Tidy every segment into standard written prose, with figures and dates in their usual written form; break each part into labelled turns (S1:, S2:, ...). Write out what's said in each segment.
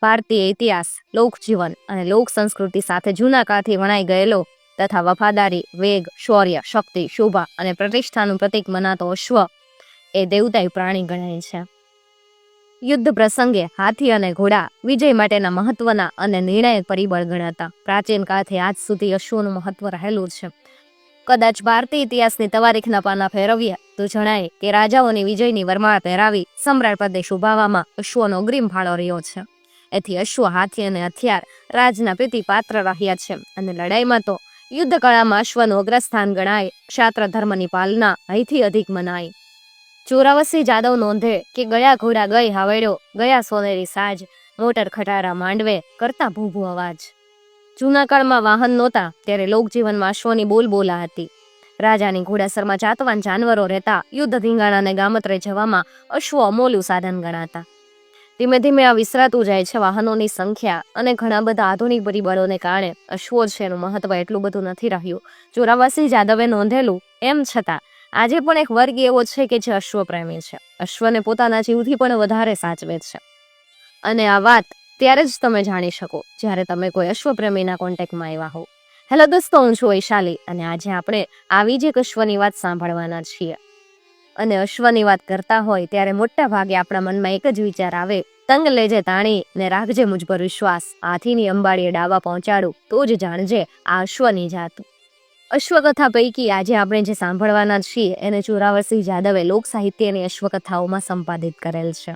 S1: ભારતીય ઇતિહાસ, લોકજીવન અને લોક સંસ્કૃતિ સાથે જૂના કાળથી વણાઈ ગયેલો તથા વફાદારી, વેગ, શૌર્ય, શક્તિ, શોભા અને પ્રતિષ્ઠાનું પ્રતીક મનાતો અશ્વ એ દેવદાય પ્રાણી ગણાય છે. યુદ્ધ પ્રસંગે હાથી અને ઘોડા વિજય માટેના મહત્વના અને નિર્ણાયક પરિબળ ગણાતા. પ્રાચીન કાળથી આજ સુધી અશ્વનું મહત્વ રહેલું છે. કદાચ ભારતીય ઇતિહાસની તવારીખના પાના ફેરવીએ તો જણાય કે રાજાઓની વિજયની વરમાળ પહેરાવી સમ્રાટ પદે શોભાવવામાં અશ્વનો અગ્રીમ ફાળો રહ્યો છે. એથી અશ્વ, હાથી અને હથિયાર રાજના પ્રીતિ પાત્ર રહ્યા છે અને લડાઈમાં તો યુદ્ધ કળામાં અશ્વનું અગ્રસ્થાન ગણાય. ક્ષાત્ર ધર્મની પાલના અહીંથી અધિક મનાય. ચોરાવસી જાદવ નોંધે કે ગયા ઘોડા ગઈ હાવેડો, ગયા સોનેરી સાજ, મોટર ખટારા માંડવે કરતા ભૂભૂ અવાજ. જૂના કાળમાં વાહન નહોતા ત્યારે લોકજીવનમાં અશ્વની બોલબોલા હતી. રાજાની ઘોડાસરમાં જાતવાન જાનવરો રહેતા. યુદ્ધ ધીંગાણાને ગામત્રે જવામાં અશ્વો અમોલ્યું સાધન ગણાતા. ધીમે ધીમે આ વિસરાતું જાય છે. વાહનોની સંખ્યા અને ઘણા બધા આધુનિક પરિબળોને કારણે અશ્વો છે એનું મહત્વ એટલું બધું નથી રહ્યું. ચોરાવસી જાદવે નોંધેલું એમ છતાં આજે પણ એક વર્ગ એવો છે કે જે અશ્વપ્રેમી છે. અશ્વને પોતાના જીવથી પણ વધારે સાચવે છે. અને આ વાત ત્યારે જ તમે જાણી શકો જ્યારે તમે કોઈ અશ્વપ્રેમીના કોન્ટેક્ટમાં આવ્યા હો. હેલો દોસ્તો, હું છું વૈશાલી અને આજે આપણે આવી જ એક અશ્વની વાત સાંભળવાના છીએ. અને અશ્વની વાત કરતા હોય ત્યારે મોટા ભાગે આપણા મનમાં એક જ વિચાર આવે, તંગ લેજે તાણી ને રાખજે મુજ પર વિશ્વાસ. હાથીની અંબાડીએ ડાવા પહોંચાડું તો જ જાણજે આ અશ્વની જાત. અશ્વકથા પૈકી આજે આપણે જે સાંભળવાના છીએ એને ચોરાવસી જાદવે લોક સાહિત્યની અશ્વકથાઓમાં સંપાદિત કરેલ છે.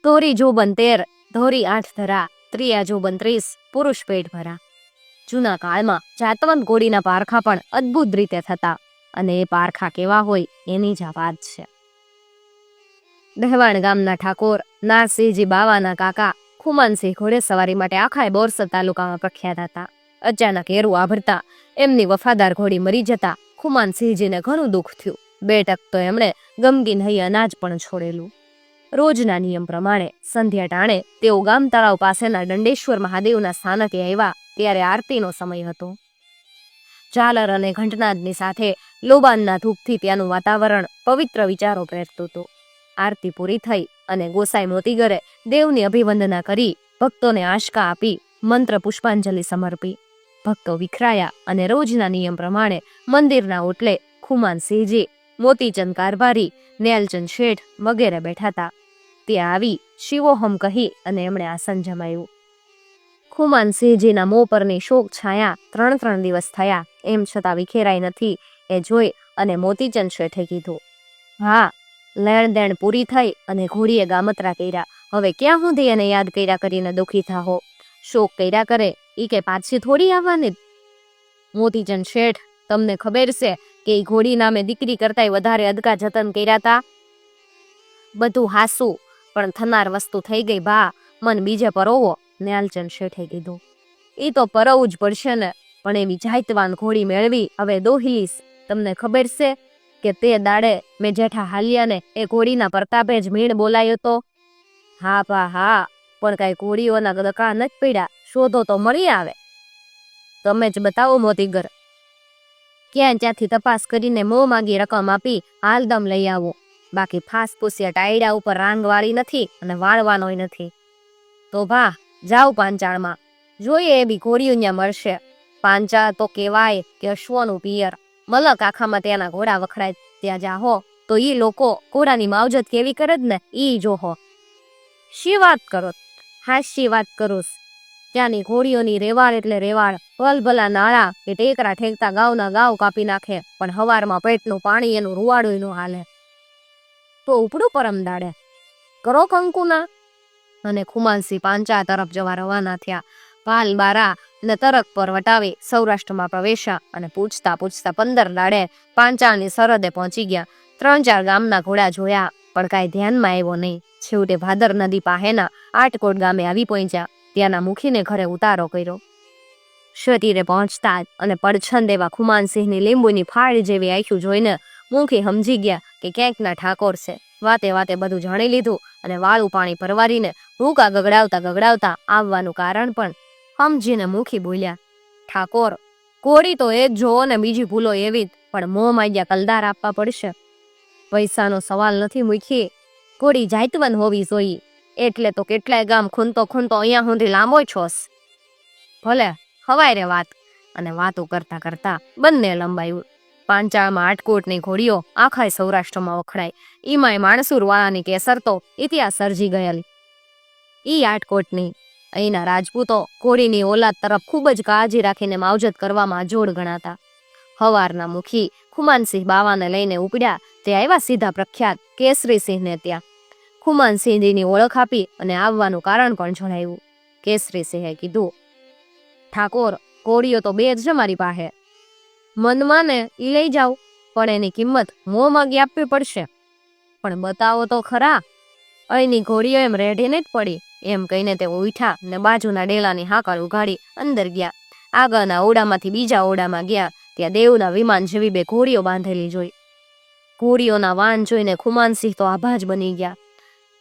S1: તોરી જોબન 13, ધોરી 8 ધરા, ત્રિયા જોબન 30, પુરુષ પેટ ભરા. જૂના કાળમાં જાતવંત ઘોડીના પારખા પણ અદ્ભુત રીતે થતા અને એ પારખા કેવા હોય એની જ આ વાત છે. દહેવાણ ગામના ઠાકોર નારસિંહજી બાવાના કાકા ખુમાનસિંહ ઘોડેસવારી માટે આખા બોરસદ તાલુકામાં પ્રખ્યાત હતા. અચાનક એરું આભરતા એમની વફાદાર ઘોડી મરી જતા ખુમાનસિંહજીને ઘણું દુઃખ થયું. 2 ટક તો એમણે ગમગીન હૈ અનાજ પણ છોડેલું. રોજના નિયમ પ્રમાણે સંધ્યા ટાણે તેઓ ગામ તળાવ પાસેના દંડેશ્વર મહાદેવના સ્થાનકે આવ્યા ત્યારે આરતીનો સમય હતો. ઝાલર અને ઘંટનાદની સાથે લોબાનના ધૂપથી ત્યાંનું વાતાવરણ પવિત્ર વિચારો પ્રેરતું હતું. આરતી પૂરી થઈ અને ગોસાઈ મોતીગરે દેવની અભિવંદના કરી ભક્તોને આશકા આપી મંત્ર પુષ્પાંજલિ સમર્પી. ભક્તો વિખરાયા અને રોજના નિયમ પ્રમાણે મંદિરના ઓટલે ખુમાનસિંહજી, મોતીચંદ કારભારી, નેલચંદ શેઠ વગેરે બેઠા હતા. ત્યાં આવી શિવોહમ કહી અને એમણે આસન જમાયું. ખુમાનસિંહજીના મોં પરની શોક છાયા 3 દિવસ થયા એમ છતાં વિખેરાઈ નથી એ જોઈ અને મોતીચંદ શેઠે કીધું, હા, લેણ દેણ પૂરી થઈ અને ઘોડીએ ગામત્રા કર્યા. હવે ક્યાં સુધી એને યાદ કર્યા કરીને દુઃખી થાહો? શોક કર્યા કરે ઈ કે પાછી થોડી આવવાની. મોતીચંદ શેઠ, તમને ખબર છે કે ઈ ઘોડી નામે દીકરી કરતાંય વધારે અદકા જતન કર્યા તા? બધું હાસું, પણ થનાર વસ્તુ થઈ ગઈ બા, મન બીજે પરોવો. ન્યાલચંદ શેઠે કીધું, ઈ તો પરવવું જ પડશે ને, પણ એવી જાતવાન ઘોડી મેળવી હવે દોહીલીશ. તમને ખબર છે કે તે દાડે મેં જેઠા હાલ્યાને એ ઘોડીના પ્રતાપે જ મીણ બોલાયો તો? હા પા હા, પણ કાંઈ ઘોડીઓના દકા નથી પડ્યા, શોધો તો મળી આવે. તમે જ બતાવો મોતીગર. ક્યાં ત્યાંથી તપાસ કરીને મોં માગી રકમ આપી હાલદમ લઈ આવો. બાકી ફાસ પૂસ્યા ટાયડા ઉપર રાંગ વાળી નથી અને વાળવાનોય નથી. તો ભા જાઓ પાંચાળમાં, જોઈએ એ બી ઘોડીઓ ત્યાં મળશે. પાંચાળ તો કહેવાય કે અશ્વનું પિયર. મલક આખામાં ત્યાંના ઘોડા વખડાય. ત્યાં જાહો તો ઈ લોકો ઘોડાની માવજત કેવી કરે જ ને ઈ જોહો. શી વાત કરો? હાશી વાત કરું. ત્યાંની ઘોડીઓની રેવાળ એટલે રેવાળ. ભલભલા નાળા કે ટેકરા ઠેકતા ગાવના ગાવ કાપી નાખે, પણ હવારમાં પેટનું પાણી એનું રૂવાડું નું હાલે. તો ઉપડું પરમ દાડે કરો કંકુના. અને ખુમાનસિંહ પાંચા તરફ જવા રવાના થયા. પાલ બારા ને તરક પર વટાવી સૌરાષ્ટ્રમાં પ્રવેશ્યા અને પૂછતા 15 દાડે પાંચાળની સરહદે પહોંચી ગયા. 3-4 ગામના ઘોડા જોયા પણ કાંઈ ધ્યાનમાં આવ્યો નહીં. છેવટે ભાદર નદી પાસેના આટકોટ ગામે આવી પહોંચ્યા. ત્યાંના મુખીને ઘરે ઉતારો કર્યો. શરીરે પહોંચતા અને પડછંદ એવા ખુમાનસિંહની લીંબુની ફાળ જેવી આંખો જોઈને મુખી સમજી ગયા કે ક્યાંકના ઠાકોર છે. વાતે વાતે બધું જાણી લીધું અને વાળું પાણી પરવારીને ભૂકા ગગડાવતા આવવાનું કારણ પણ સમજીને મુખી બોલ્યા, ઠાકોર, ઘોડી તો એ જ જોવો ને બીજી ભૂલો એવી જ, પણ મોં માગ્યા કલદાર આપવા પડશે. પૈસાનો સવાલ નથી મુખી, ઘોડી જાતવન હોવી જોઈએ. એટલે તો કેટલાય ગામ ખૂનતો ખૂનતો અહીંયા સુધી લાંબો છોસ. ભલે હવાય રે વાત. અને વાતો કરતા કરતા બંને લંબાયું. પાંચાળમાં આટકોટની ઘોડીઓ આખાય સૌરાષ્ટ્રમાં વખણાય. ઈમાંય માણસુર વાળાની કેસર તો ઇતિહાસ સર્જી ગયેલી. ઈ આટકોટની અહીંના રાજપૂતો ઘોડીની ઓલાદ તરફ ખૂબ જ કાળજી રાખીને માવજત કરવામાં જોડ ગણાતા. હવારના મુખી ખુમાનસિંહ બાવાને લઈને ઉપડ્યા તે આવ્યા સીધા પ્રખ્યાત કેસરીસિંહને ત્યાં. ખુમાનસિંહજીની ઓળખ આપી અને આવવાનું કારણ પણ જણાવ્યું. કેસરીસિંહે કીધું, ઠાકોર, ઘોડીઓ તો બે જ છે મારી પાસે. મનમાં ને ઈ લઈ જાવ, પણ એની કિંમત મોં માગી આપવી પડશે. પણ બતાવો તો ખરા. અહીંની ઘોડીઓ એમ રેઢીને જ પડી. એમ કહીને તે ઉઠ્યા ને બાજુના ડેલાની હાકર ઉઘાડી અંદર ગયા. આગળના ઓરડામાંથી બીજા ઓરડામાં ગયા ત્યાં દેવના વિમાન જેવી બે ઘોડીઓ બાંધેલી જોઈ. ઘોડીઓના વાન જોઈને ખુમાનસિંહ તો આભાજ બની ગયા.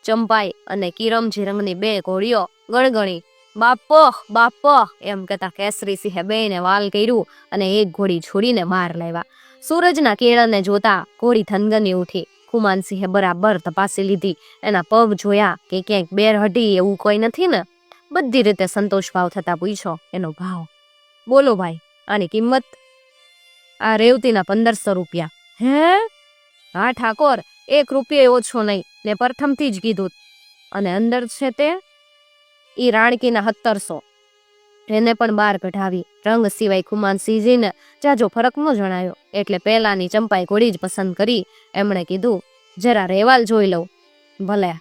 S1: ચંપાઈ અને કિરમજી રંગની બે ઘોડીઓ ગણગણી બાપો બાપો એમ કહેતા કેસરીસિંહે બેયને વાલ કર્યું અને એક ઘોડી છોડીને બહાર લાવ્યા. સૂરજના કિરણને જોતા ઘોડી થનગની ઉઠી. ખુમાનસિંહે બરાબર તપાસી લીધી. એના પગ જોયા કે ક્યાંક બેર હટી એવું કોઈ નથી ને. બધી રીતે સંતોષ ભાવ થતા પૂછ્યો એનો ભાવ. બોલો ભાઈ, આની કિંમત? આ રેવતીના 1500 રૂપિયા. હે? હા ઠાકોર, 1 રૂપિયો ઓછો નહીં ને પ્રથમથી જ કીધું. અને અંદર છે તે ઈ રાણકીના 1700. એને પણ બહાર કઢાવી. રંગ સિવાય ખુમાનસિંહજીને જાજો ફરક ન જણાયો એટલે પહેલાની ચંપાઈ ઘોડી જ પસંદ કરી. એમણે કીધું, જરા રેવાલ જોઈ લઉં. ભલે.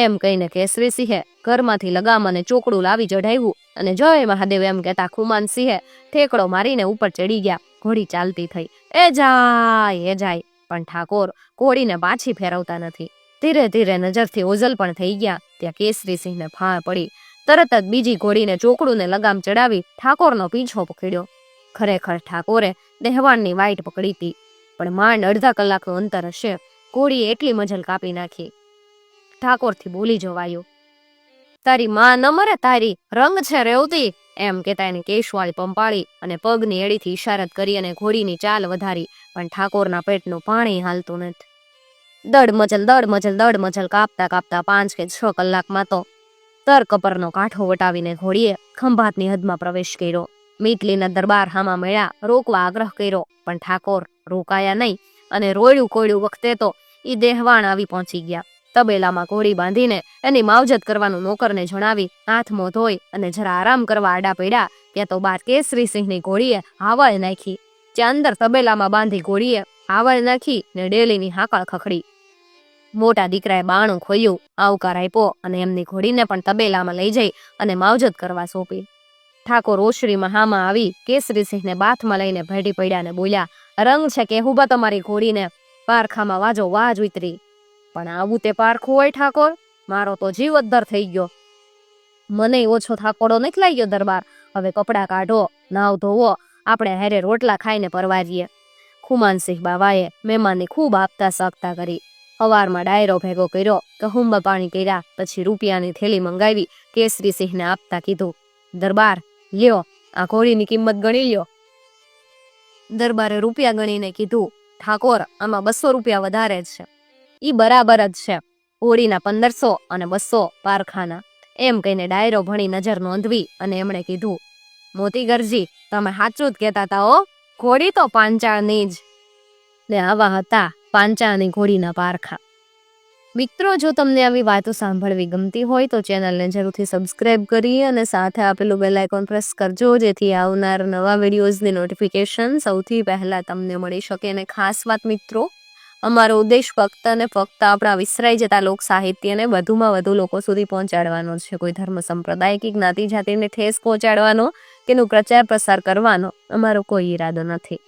S1: એમ કહીને કેસરીસિંહે ઘરમાંથી લગામ અને ચોકડું લાવી ચઢાવ્યું અને જય મહાદેવ એમ કહેતા ખુમાનસિંહે ઠેકડો મારીને ઉપર ચડી ગયા. ઘોડી ચાલતી થઈ. એ જાય. પણ ઠાકોર ઘોડીને પાછી ફેરવતા નથી. ધીરે ધીરે નજરથી ઓઝલ પણ થઈ ગયા. ત્યાં કેસરીસિંહને ફાળ પડી. તરત જ બીજી ઘોડીને ચોકડું ને લગામ ચડાવી ઠાકોરનો પીછો પકડ્યો. ખરેખર ઠાકોરે દહેવાણની વાઈટ પકડી હતી, પણ માંડ અડધા કલાકનું અંતર હશે. ઘોડીએ એટલી મજલ કાપી નાખી. ઠાકોરથી બોલી જવાયું, તારી માં ન મરે તારી, રંગ છે રેવતી એમ કેતા એને કેશવાળી પંપાળી અને પગની એડીથી ઇશારત કરી અને ઘોડીની ચાલ વધારી. પણ ઠાકોરના પેટનું પાણી હાલતું નથી. દડ મચલ કાપતા કાપતા 5 કે 6 કલાકમાં તો તર કપરનો કાંઠો વટાવીને ઘોડીએ ખંભાતની હદમાં પ્રવેશ કર્યો. મીટલીના દરબાર હામાં મળ્યા. રોકવા આગ્રહ કર્યો, પણ ઠાકોર રોકાયા નહીં અને રોયડું કોયડું વખતે તો ઈ દેહવાણ આવી પહોંચી ગયા. તબેલામાં ઘોડી બાંધીને એની માવજત કરવાનું નોકરને જણાવી હાથ મોં ધોઈ અને જરા આરામ કરવા આડા પડ્યા. ત્યાં તો બાર કેસરીસિંહની ઘોડીએ હાવળ નાખી. ત્યાં અંદર તબેલામાં બાંધી ઘોડીએ હાવળ નાખી ને ડેલીની હાકળ ખખડી. મોટા દીકરાએ બાણું ખોયું, આવકાર આપ્યો અને એમની ઘોડીને પણ તબેલામાં લઈ જઈ અને માવજત કરવા સોંપી. ઠાકોર ઓશરીમાં હામાં આવી કેસરીસિંહને બાથમાં લઈને ભેટી પડ્યા ને બોલ્યા, રંગ છે કે હુબા તમારી ઘોડીને પારખામાં વાજો વાજ ઉતરી. પણ આવું તે પારખું હોય ઠાકોર? મારો તો જીવ અદ્ધર થઈ ગયો. મને ઓછો થાકોડો નથી લાગ્યો દરબાર. હવે કપડાં કાઢો, નાવ ધોવો, આપણે હારે રોટલા ખાઈને પરવારીએ. ખુમાનસિંહ બાવાએ મહેમાનની ખૂબ આપતા સકતા કરી. સવારમાં ડાયરો ભેગો કર્યો, કહુંબા પાણી કર્યા, પછી રૂપિયાની થેલી મંગાવી કેસરીસિંહને આપતા કીધું, દરબાર લ્યો, આ ઘોડીની કિંમત ગણી લ્યો. દરબારે રૂપિયા ગણીને કીધું, ઠાકોર આમાં 200 રૂપિયા વધારે જ છે. ઈ બરાબર જ છે. ઘોડીના 1500 અને 200 પારખાના. એમ કહીને ડાયરો ભણી નજર નોંધવી અને એમણે કીધું, મોતીગરજી તમે સાચું જ કહેતા હતા હો, ઘોડી તો પાંચાળની જ. ને આવા હતા પાંચાળની ઘોડીના પારખા. મિત્રો, જો તમને આવી વાતો સાંભળવી ગમતી હોય તો ચેનલને જરૂરથી સબસ્ક્રાઇબ કરી અને સાથે આપેલું બેલ આઇકોન પ્રેસ કરજો, જેથી આવનાર નવા વિડીયોઝની નોટિફિકેશન સૌથી પહેલા તમને મળી શકે. અને ખાસ વાત મિત્રો, અમારો ઉદ્દેશ ફક્ત અને ફક્ત આપણા વિસરાઈ જતા લોક સાહિત્યને વધુમાં વધુ લોકો સુધી પહોંચાડવાનો છે. કોઈ ધર્મ સંપ્રદાય કે જ્ઞાતિ જાતિને ઠેસ પહોંચાડવાનો કે એનો પ્રચાર પ્રસાર કરવાનો અમારો કોઈ ઈરાદો નથી.